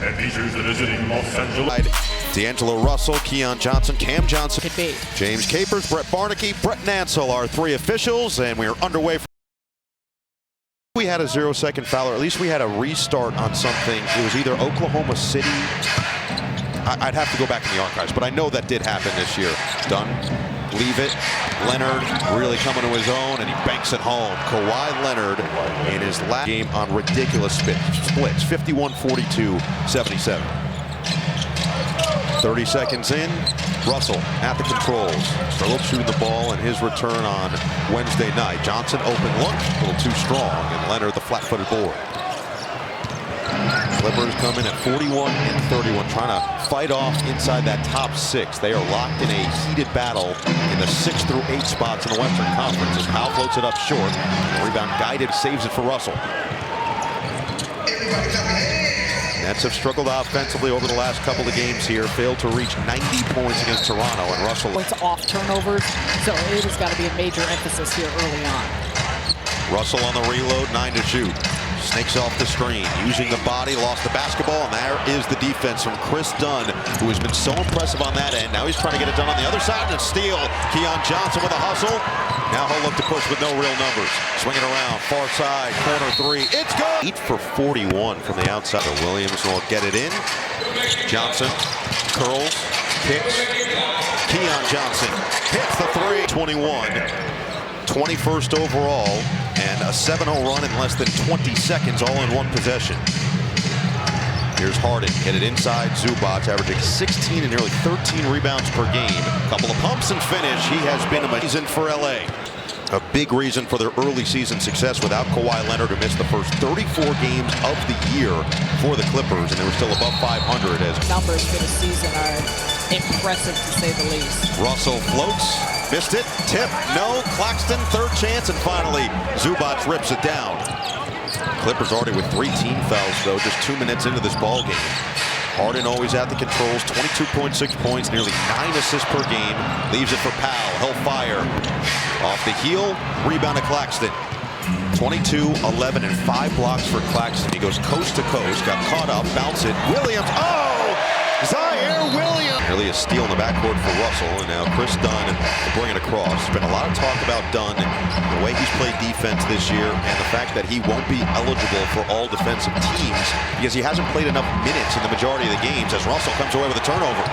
and features the visiting Los Angeles. D'Angelo Russell, Keon Johnson, Cam Johnson, Could be. James Capers, Brett Barnaky, Brett Nansel are three officials, and we are underway. We had a 0-second foul, or at least we had a restart on something. It was either Oklahoma City. I'd have to go back in the archives, but I know that did happen this year. Dunn, leave it. Leonard really coming to his own, and he banks it home. Kawhi Leonard in his last game on ridiculous splits, 51-42, 77. 30 seconds in, Russell at the controls. Struggled shooting the ball in his return on Wednesday night. Johnson open look, a little too strong, and Leonard the flat-footed board. Clippers come in at 41 and 31, trying to fight off inside that top six. They are locked in a heated battle in the 6 through 8 spots in the Western Conference as Powell floats it up short. Rebound guided, saves it for Russell. Nets have struggled offensively over the last couple of games here, failed to reach 90 points against Toronto, and Russell. Points off turnovers, so it has got to be a major emphasis here early on. Russell on the reload, 9 to shoot. Snakes off the screen, using the body, lost the basketball, and there is the defense from Chris Dunn, who has been so impressive on that end. Now he's trying to get it done on the other side, and steal. Keon Johnson with a hustle. Now he'll look to push with no real numbers. Swinging around, far side, corner three. It's good! 8 for 41 from the outside. Williams will get it in. Johnson curls, kicks. Keon Johnson hits the three. 21, 21st overall, and a 7-0 run in less than 20 seconds, all in one possession. Here's Harden, get it inside. Zubac averaging 16 and nearly 13 rebounds per game. Couple of pumps and finish. He has been a reason for LA. A big reason for their early season success without Kawhi Leonard, who missed the first 34 games of the year for the Clippers, and they were still above 500 as Numbers for the season are impressive to say the least. Russell floats, missed it, tip, no, Claxton, third chance, and finally Zubac rips it down. Clippers already with 3 team fouls, though, just 2 minutes into this ball game. Harden always at the controls, 22.6 points, nearly 9 assists per game. Leaves it for Powell, he'll fire. Off the heel, rebound to Claxton. 22, 11, and 5 blocks for Claxton. He goes coast to coast, got caught up, bounce it. Williams, oh! Zaire Williams! Nearly a steal in the backcourt for Russell, and now Chris Dunn will bring it across. There's been a lot of talk about Dunn, the way he's played defense this year, and the fact that he won't be eligible for all defensive teams because he hasn't played enough minutes in the majority of the games as Russell comes away with a turnover.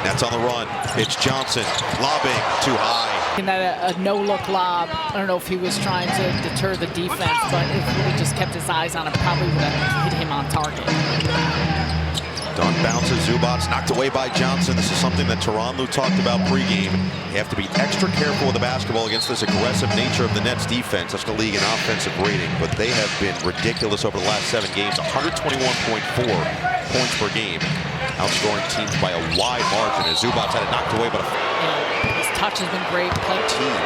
Nets on the run. It's Johnson, lobbing too high. In that a no-look lob, I don't know if he was trying to deter the defense, but if he would just kept his eyes on it, probably would have hit him on target. Dunn bounces, Zubac knocked away by Johnson. This is something that Toronto talked about pregame. You have to be extra careful with the basketball against this aggressive nature of the Nets defense. That's the league in offensive rating, but they have been ridiculous over the last 7 games. 121.4 points per game. Outscoring teams by a wide margin as Zubac had it knocked away, but his touch has been great. Team.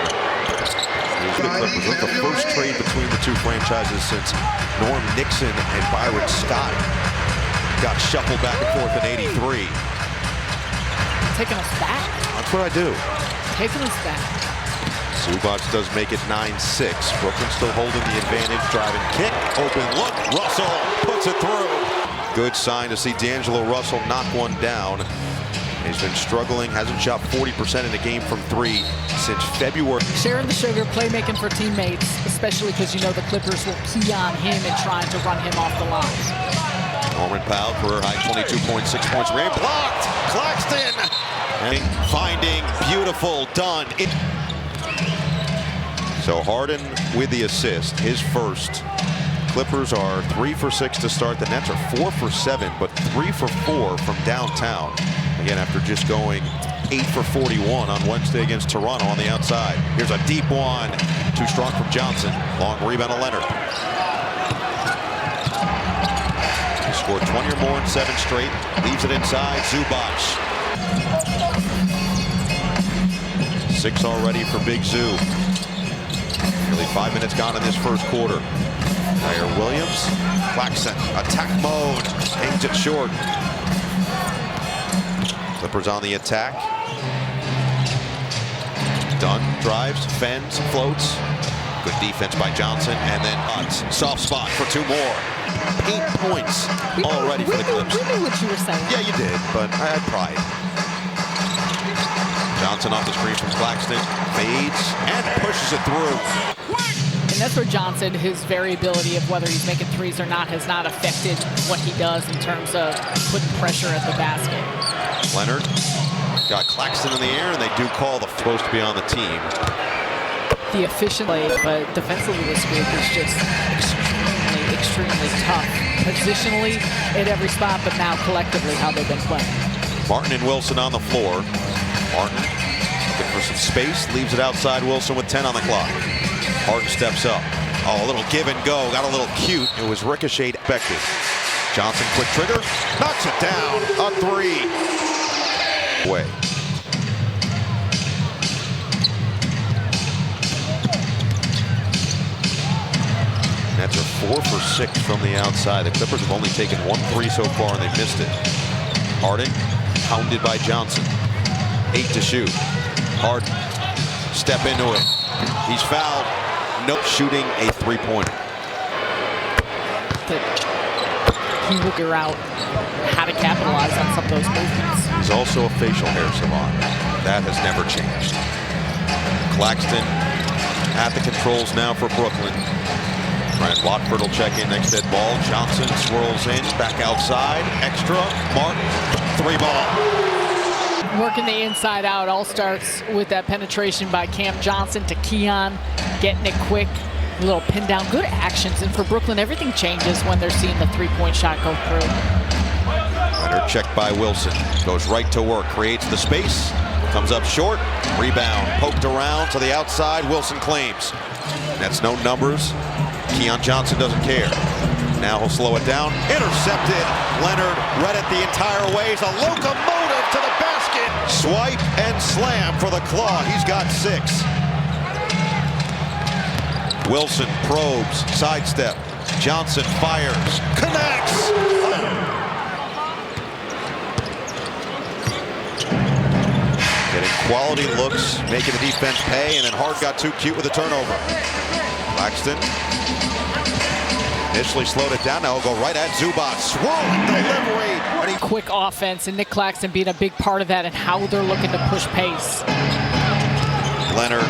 The Clippers with the first trade between the two franchises since Norm Nixon and Byron Scott got shuffled back and forth in '83. Taking us back. That's what I do. Taking us back. Zubac does make it 9-6. Brooklyn still holding the advantage. Driving kick. Open look. Russell puts it through. Good sign to see D'Angelo Russell knock one down. He's been struggling. Hasn't shot 40% in a game from 3 since February. Sharing the sugar, playmaking for teammates, especially because you know the Clippers will key on him and trying to run him off the line. Norman Powell, career high 22.6 points. Ray blocked. Claxton finding beautiful Dunn. So Harden with the assist, his first. Clippers are 3 for 6 to start. The Nets are 4 for 7, but 3 for 4 from downtown. Again, after just going 8 for 41 on Wednesday against Toronto on the outside. Here's a deep one. Too strong from Johnson. Long rebound to Leonard. He scored 20 or more in 7 straight. Leaves it inside. Zubac. 6 already for Big Zoo. Nearly 5 minutes gone in this first quarter. Zaire Williams. Claxton. Attack mode. Hangs it short. Clippers on the attack. Dunn drives, fends, floats. Good defense by Johnson, and then soft spot for 2 more. 8 points already for the Clips. We knew what you were saying. Yeah, you did, but I had pride. Johnson off the screen from Claxton, fades, and pushes it through. And that's where Johnson, his variability of whether he's making threes or not has not affected what he does in terms of putting pressure at the basket. Leonard got Claxton in the air, and they do call the supposed to be on the team. The efficient play, but defensively this group is just extremely tough. Positionally at every spot, but now collectively how they've been playing. Martin and Wilson on the floor. Martin looking for some space, leaves it outside Wilson with 10 on the clock. Harden steps up. Oh, a little give and go, got a little cute. It was ricocheted, expected. Johnson, quick trigger, knocks it down, a 3. Way. Nets are 4 for 6 from the outside. The Clippers have only taken 1 3 so far, and they missed it. Harden, pounded by Johnson. 8 to shoot. Harden, step into it. He's fouled. Nope, shooting a 3-pointer. He will figure out how to capitalize on some of those movements. He's also a facial hair salon. That has never changed. Claxton at the controls now for Brooklyn. Ryan Watford will check in next dead ball. Johnson swirls in, back outside. Extra. Martin, 3-ball. Working the inside out all starts with that penetration by Cam Johnson to Keon, getting it quick, a little pin down, good actions. And for Brooklyn, everything changes when they're seeing the 3-point shot go through. Leonard checked by Wilson, goes right to work, creates the space, comes up short, rebound, poked around to the outside, Wilson claims. That's no numbers. Keon Johnson doesn't care. Now he'll slow it down. Intercepted. Leonard read it the entire way. He's a locomotive to the basket. Swipe and slam for the Claw. He's got 6. Wilson probes, sidestep. Johnson fires, connects. Getting quality looks, making the defense pay, and then Hart got too cute with a turnover. Claxton initially slowed it down. Now he'll go right at Zubac. Swirling delivery. Quick offense, and Nick Claxton being a big part of that and how they're looking to push pace. Leonard,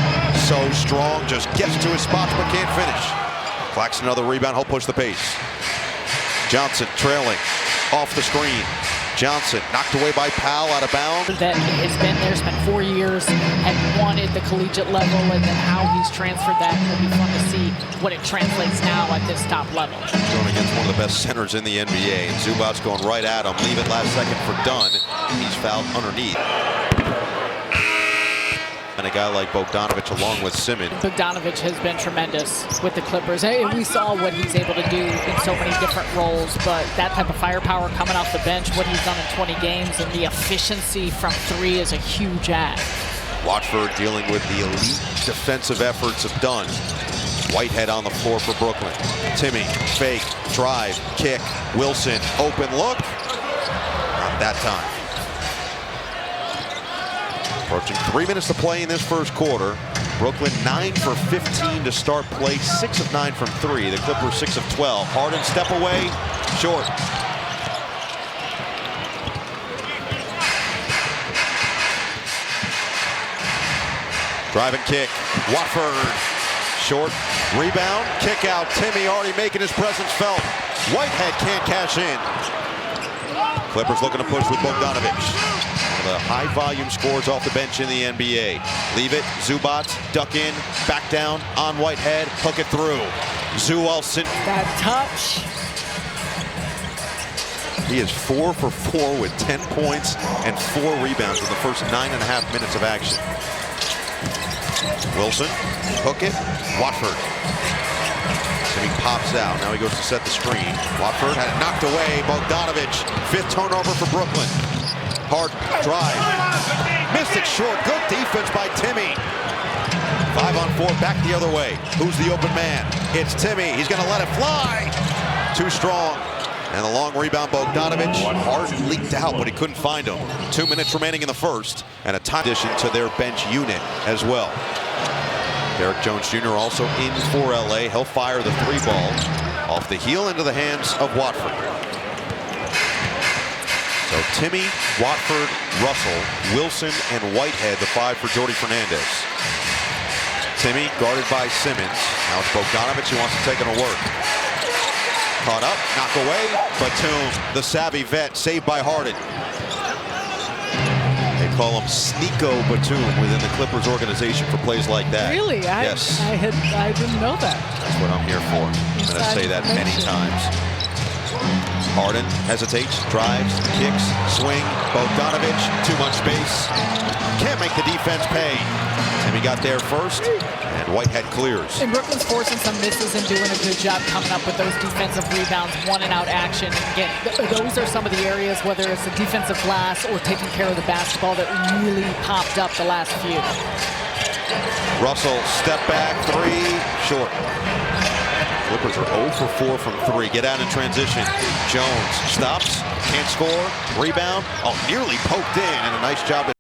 so strong, just gets to his spots but can't finish. Claxton another rebound, he'll push the pace. Johnson trailing, off the screen. Johnson knocked away by Powell, out of bounds. That has been there, spent 4 years, and wanted the collegiate level, and then how he's transferred that. It'll be fun to see what it translates now at this top level. Going against one of the best centers in the NBA, and Zubac's going right at him. Leave it last second for Dunn. He's fouled underneath. And a guy like Bogdanovic along with Simmons. Bogdanovic has been tremendous with the Clippers. And we saw what he's able to do in so many different roles, but that type of firepower coming off the bench, what he's done in 20 games, and the efficiency from 3 is a huge add. Watford dealing with the elite defensive efforts of Dunn. Whitehead on the floor for Brooklyn. Timmy, fake, drive, kick. Wilson, open look. Not that time. Approaching 3 minutes to play in this first quarter. Brooklyn 9 for 15 to start play, 6 of 9 from 3. The Clippers 6 of 12. Harden step away, short. Drive and kick. Watford, short. Rebound, kick out. Timmy already making his presence felt. Whitehead can't cash in. Clippers looking to push with Bogdanovic. One of the high-volume scores off the bench in the NBA. Leave it, Zubac, duck in, back down, on Whitehead, hook it through. Zuelson. That touch. He is 4 for 4 with 10 points and 4 rebounds in the first 9.5 minutes of action. Wilson, hook it, Watford. Timmy pops out, now he goes to set the screen. Watford had it knocked away, Bogdanovic, 5th turnover for Brooklyn. Harden, drive, missed it short, good defense by Timmy. 5 on 4, back the other way. Who's the open man? It's Timmy, he's gonna let it fly. Too strong. And the long rebound, Bogdanovic. Harden leaked out, but he couldn't find him. 2 minutes remaining in the first, and a time addition to their bench unit as well. Derek Jones Jr. also in for LA. He'll fire the 3-ball. Off the heel into the hands of Watford. So Timmy, Watford, Russell, Wilson, and Whitehead, the 5 for Jordi Fernandez. Timmy guarded by Simmons. Now it's Bogdanovic who wants to take it to work. Caught up, knock away. Batum, the savvy vet, saved by Harden. They call him Sneako Batum within the Clippers organization for plays like that. Really? Yes. I didn't know that. That's what I'm here for. I'm going to say that many times. Harden hesitates, drives, kicks, swing. Bogdanovic, too much space. Can't make the defense pay. Timmy got there first, and Whitehead clears. And Brooklyn's forcing some misses and doing a good job coming up with those defensive rebounds, one-and-out action. And again, those are some of the areas, whether it's the defensive glass or taking care of the basketball, that really popped up the last few. Russell, step back, 3, short. Clippers are 0 for 4 from 3. Get out in transition. Jones stops, can't score, rebound. Oh, nearly poked in, and a nice job to